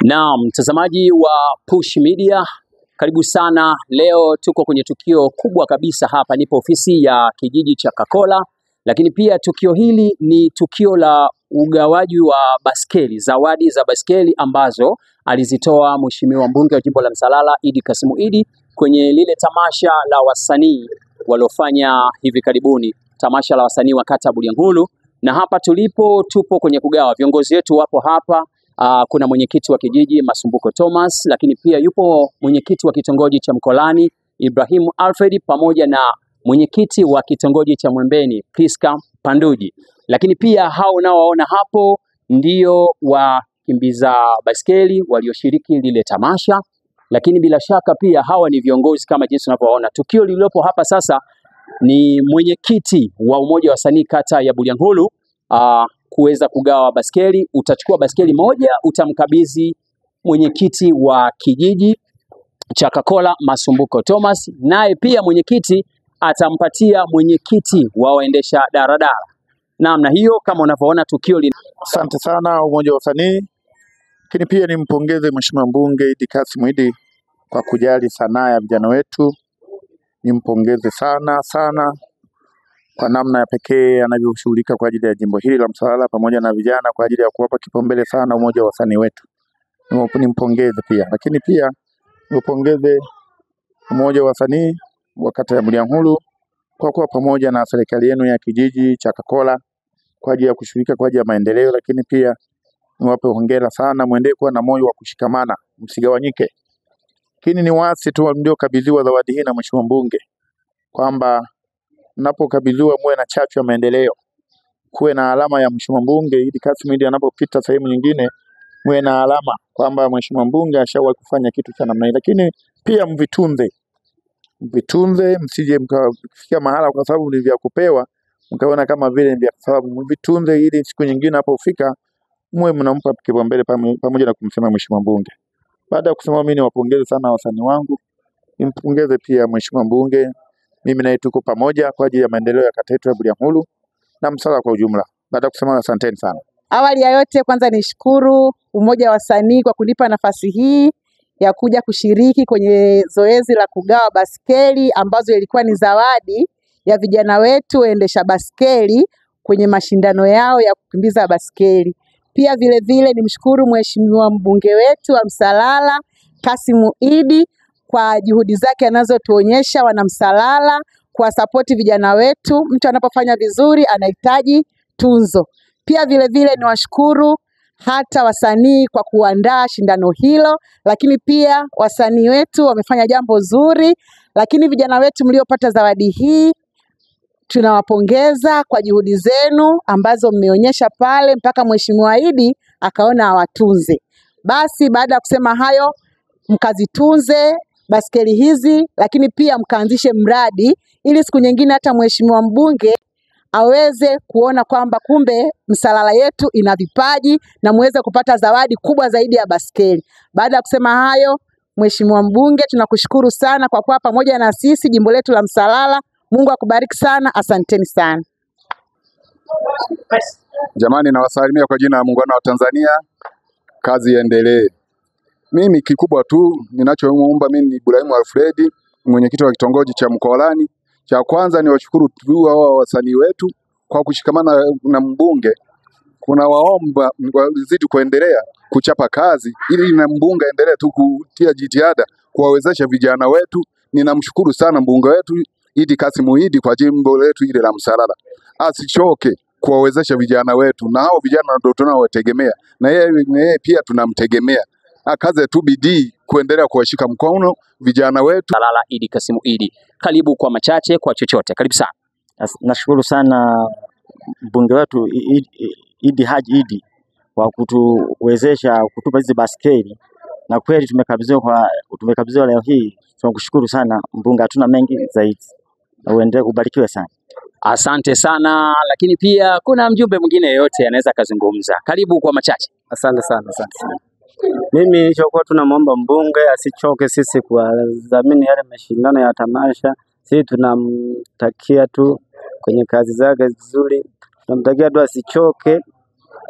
Naam, mtazamaji wa Push Media, karibu sana. Leo tuko kwenye tukio kubwa kabisa hapa, nipo ofisi ya kijiji cha Kakola, lakini pia tukio hili ni tukio la ugawaji wa baskeli, zawadi za baskeli ambazo alizitoa Mheshimiwa mbunge wa jimbo la Msalala Idi Kasimu Idi kwenye lile tamasha la wasanii waliofanya hivi karibuni, tamasha la wasanii wa kata Bulyanhulu. Na hapa tupo kwenye kugawa, viongozi wetu wapo hapa. Kuna mwenyekiti wa kijiji Masumbuko Thomas, lakini pia yupo mwenyekiti wa kitongoji cha Mkolani Ibrahimu Alfred, pamoja na mwenyekiti wa kitongoji cha Mwembeni Priska Panduji. Lakini pia hao naowaona hapo ndio wakimbiza baskeli walioshiriki lile tamasha, lakini bila shaka pia hawa ni viongozi kama jinsi unavyoona. Tukio lililopo hapa sasa ni mwenyekiti wa umoja wa wasanii kata ya Bulyanhulu kuweza kugawa baskeli. Utachukua baskeli moja, utamkabidhi mwenyekiti wa kijiji cha Kakola Masumbuko Thomas, naye pia mwenyekiti atampatia mwenyekiti wa waendesha daradara. Namna hiyo kama unavyoona tukio Asante sana umoja wa wasanii, lakini pia nimpongeze Mheshimiwa mbunge Idi Kasimu Idi kwa kujali sanaa ya vijana wetu. Nimpongeze sana kwa namna ya pekee anavyoshughulika kwa ajili ya jimbo hili la Msalala pamoja na vijana kwa ajili ya kuwapa kipaumbele sana umoja wa wasanii wetu. Nimpongeze pia, lakini pia nimpongeze umoja wa wasanii wa kata ya Bulyanhulu kwa kuwa pamoja na serikali yenu ya kijiji cha Kakola kwa ajili ya kushughulika kwa ajili ya maendeleo, lakini pia niwape hongera sana, muendelee kuwa na moyo wa kushikamana, msigawanyike. Lakini ni waasi tu ndio kabidhiwa zawadi hii na Mheshimiwa mbunge kwamba mnapokabidhiwa muwe na chachu ya maendeleo, kuwe na alama ya Mheshimiwa mbunge Idi Kasimu Idi anapopita sehemu nyingine, muwe na alama kwamba Mheshimiwa mbunge ashawahi kufanya kitu cha namna hii. Lakini pia mvitunze, msije mkafikia mahala kwa sababu ni vya kupewa mkaona kama vile vya sababu. Mvitunze ili siku nyingine hapo ufika muwe mnampa kipaumbele pamoja na kumsema Mheshimiwa mbunge. Baada ya kusema mimi niwapongeze sana wasanii wangu, nimpongeze pia Mheshimiwa mbunge. Mimi naye tuko pamoja kwa ajili ya maendeleo ya kata yetu ya Bulyanhulu na Msalala kwa ujumla. Baada ya kusema asanteni sana. Awali ya yote kwanza nishukuru umoja wa wasanii kwa kunipa nafasi hii ya kuja kushiriki kwenye zoezi la kugawa baskeli ambazo ilikuwa ni zawadi ya vijana wetu waendesha baskeli kwenye mashindano yao ya kukimbiza baskeli. Pia vile vile nimshukuru Mheshimiwa mbunge wetu wa Msalala Kasimu Idi kwa juhudi zake anazotuonyesha wana Msalala kwa sapoti vijana wetu. Mtu anapofanya vizuri anahitaji tunzo. Pia vile vile niwashukuru hata wasanii kwa kuandaa shindano hilo, lakini pia wasanii wetu wamefanya jambo zuri, lakini vijana wetu mliopata zawadi hii tunawapongeza kwa juhudi zenu ambazo mmeonyesha pale mpaka Mheshimiwa Idi akaona awatunze. Basi baada ya kusema hayo, mkazitunze baskeli hizi, lakini pia mkaanzishe mradi ili siku nyingine hata Mheshimiwa mbunge aweze kuona kwamba kumbe Msalala yetu ina vipaji na muweze kupata zawadi kubwa zaidi ya baskeli. Baada ya kusema hayo, Mheshimiwa mbunge, tunakushukuru sana kwa kuwa pamoja na sisi jimbo letu la Msalala. Mungu akubariki sana, asanteni sana. Jamani, nawasalimia kwa jina la muungano wa Tanzania, kazi iendelee. Mimi kikubwa tu ninachoomba mimi ni Ibrahimu Alfred, mwenyekiti wa kitongoji cha Mkolani. Cha kwanza ni washukuru tu hao wasanii wetu kwa kushikamana na mbunge. Kuna waomba wazidi kuendelea kuchapa kazi ili na mbunge endelee tu kutia jitihada kuwawezesha vijana wetu. Ninamshukuru sana mbunge wetu Idi Kasimu Idi kwa jimbo letu ile la Msalala. Asichoke kuwawezesha vijana wetu, na hao vijana ndio tunaowategemea, na yeye pia tunamtegemea. Akaze tu bidii kuendelea kuwashika mkono vijana wetu. Msalala Idi Kasimu Idi, karibu kwa machache, kwa chochote, karibu sana. Nashukuru sana mbunge wetu Idi Haji Idi kwa kutuwezesha kutupa hizi baskeli, na kweli tumekabidhiwa leo hii. Tunakushukuru sana mbunge, hatuna mengi zaidi, na uendelee kubarikiwe sana. Asante sana, lakini pia kuna mjumbe mwingine yeyote anaweza kazungumza, karibu kwa machache. Asante sana. Mimi nilichokuwa tunamwomba mbunge asichoke sisi kuwadhamini yale mashindano ya tamasha. Sisi tunamtakia tu kwenye kazi zake nzuri, tunamtakia tu asichoke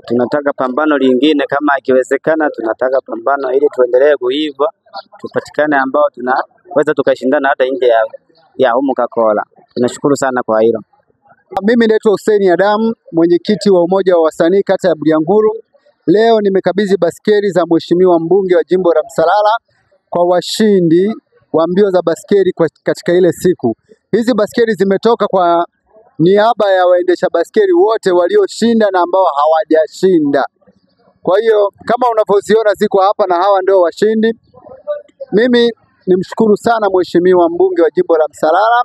tunataka pambano lingine, kama ikiwezekana, tunataka pambano ili tuendelee kuiva, tupatikane ambao tunaweza tukashindana hata nje ya humu Kakola. Tunashukuru sana kwa hilo. Mimi naitwa Hussein Adam, mwenyekiti wa umoja wa wasanii kata ya Bulyanhulu. Leo nimekabidhi baskeli za mheshimiwa mbunge wa jimbo la Msalala kwa washindi wa mbio za baskeli katika ile siku. Hizi baskeli zimetoka kwa niaba ya waendesha baskeli wote walioshinda na ambao hawajashinda. Kwa hiyo kama unavyoziona ziko hapa na hawa ndio washindi. Mimi nimshukuru sana mheshimiwa mbunge wa jimbo la Msalala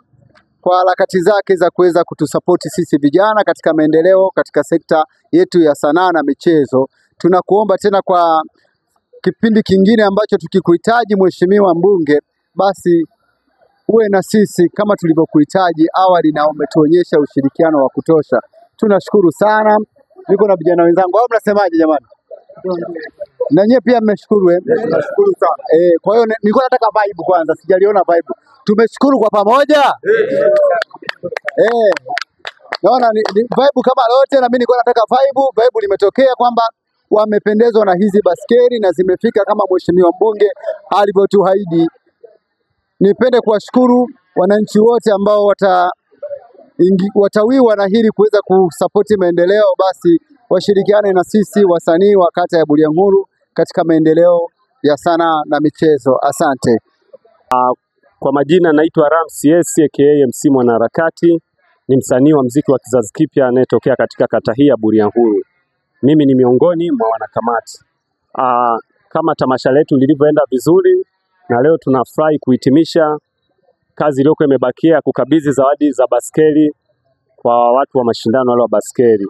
kwa harakati zake za kuweza kutusapoti sisi vijana katika maendeleo katika sekta yetu ya sanaa na michezo. Tunakuomba tena kwa kipindi kingine ambacho tukikuhitaji mheshimiwa mbunge, basi uwe na sisi kama tulivyokuhitaji awali na umetuonyesha ushirikiano wa kutosha. Tunashukuru sana. Niko na vijana wenzangu. Au mnasemaje jamani? Na nyie pia mmeshukuru Tunashukuru sana. Kwa hiyo nilikuwa nataka vibe kwanza, sijaliona vibe. Tumeshukuru kwa pamoja? Naona ni vibe kama lote, na mimi nilikuwa nataka vibe limetokea kwamba wamependezwa na hizi baskeli na zimefika kama mheshimiwa mbunge alivyotuahidi. Nipende kuwashukuru wananchi wote ambao watawiwa na hili kuweza kusapoti maendeleo, basi washirikiane na sisi wasanii wa kata ya Bulyanhulu katika maendeleo ya sanaa na michezo. Asante. Kwa majina naitwa Ramses aka MC Mwanaharakati, ni msanii wa muziki wa kizazi kipya anayetokea katika kata hii ya Bulyanhulu. Mimi ni miongoni mwa wanakamati. Kama tamasha letu lilivyoenda vizuri, na leo tunafurahi kuhitimisha kazi iliyokuwa imebakia, kukabidhi zawadi za baskeli kwa watu wa mashindano wale wa baskeli.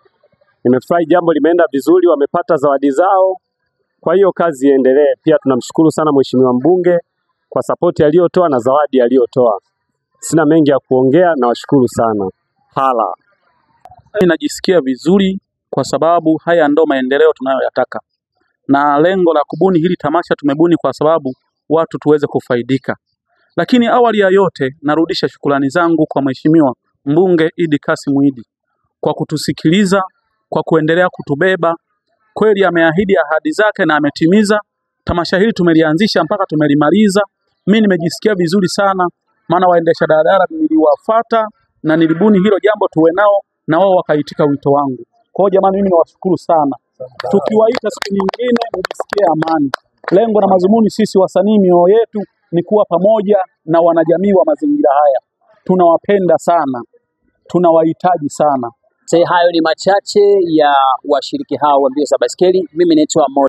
Nimefurahi, jambo limeenda vizuri, wamepata zawadi zao, kwa hiyo kazi iendelee. Pia tunamshukuru sana mheshimiwa mbunge kwa sapoti aliyotoa na zawadi aliyotoa. Sina mengi ya kuongea, na washukuru sana. Hala. Najisikia vizuri kwa sababu haya ndo maendeleo tunayoyataka, na lengo la kubuni hili tamasha tumebuni kwa sababu watu tuweze kufaidika. Lakini awali ya yote, narudisha shukrani zangu kwa mheshimiwa mbunge Idi Kassim Idi kwa kutusikiliza, kwa kuendelea kutubeba. Kweli ameahidi ahadi zake na ametimiza. Tamasha hili tumelianzisha mpaka tumelimaliza. Mimi nimejisikia vizuri sana, maana waendesha daladala niliwafuata na nilibuni hilo jambo tuwe nao, na wao wakaitika wito wangu. Kwa hiyo jamani, mimi nawashukuru sana. Tukiwaita siku nyingine mjisikie amani. Lengo na mazumuni sisi wasanii, mioyo yetu ni kuwa pamoja na wanajamii wa mazingira haya. Tunawapenda sana, tunawahitaji sana. Hayo ni machache ya washiriki hao wa mbio za baskeli. Mimi naitwa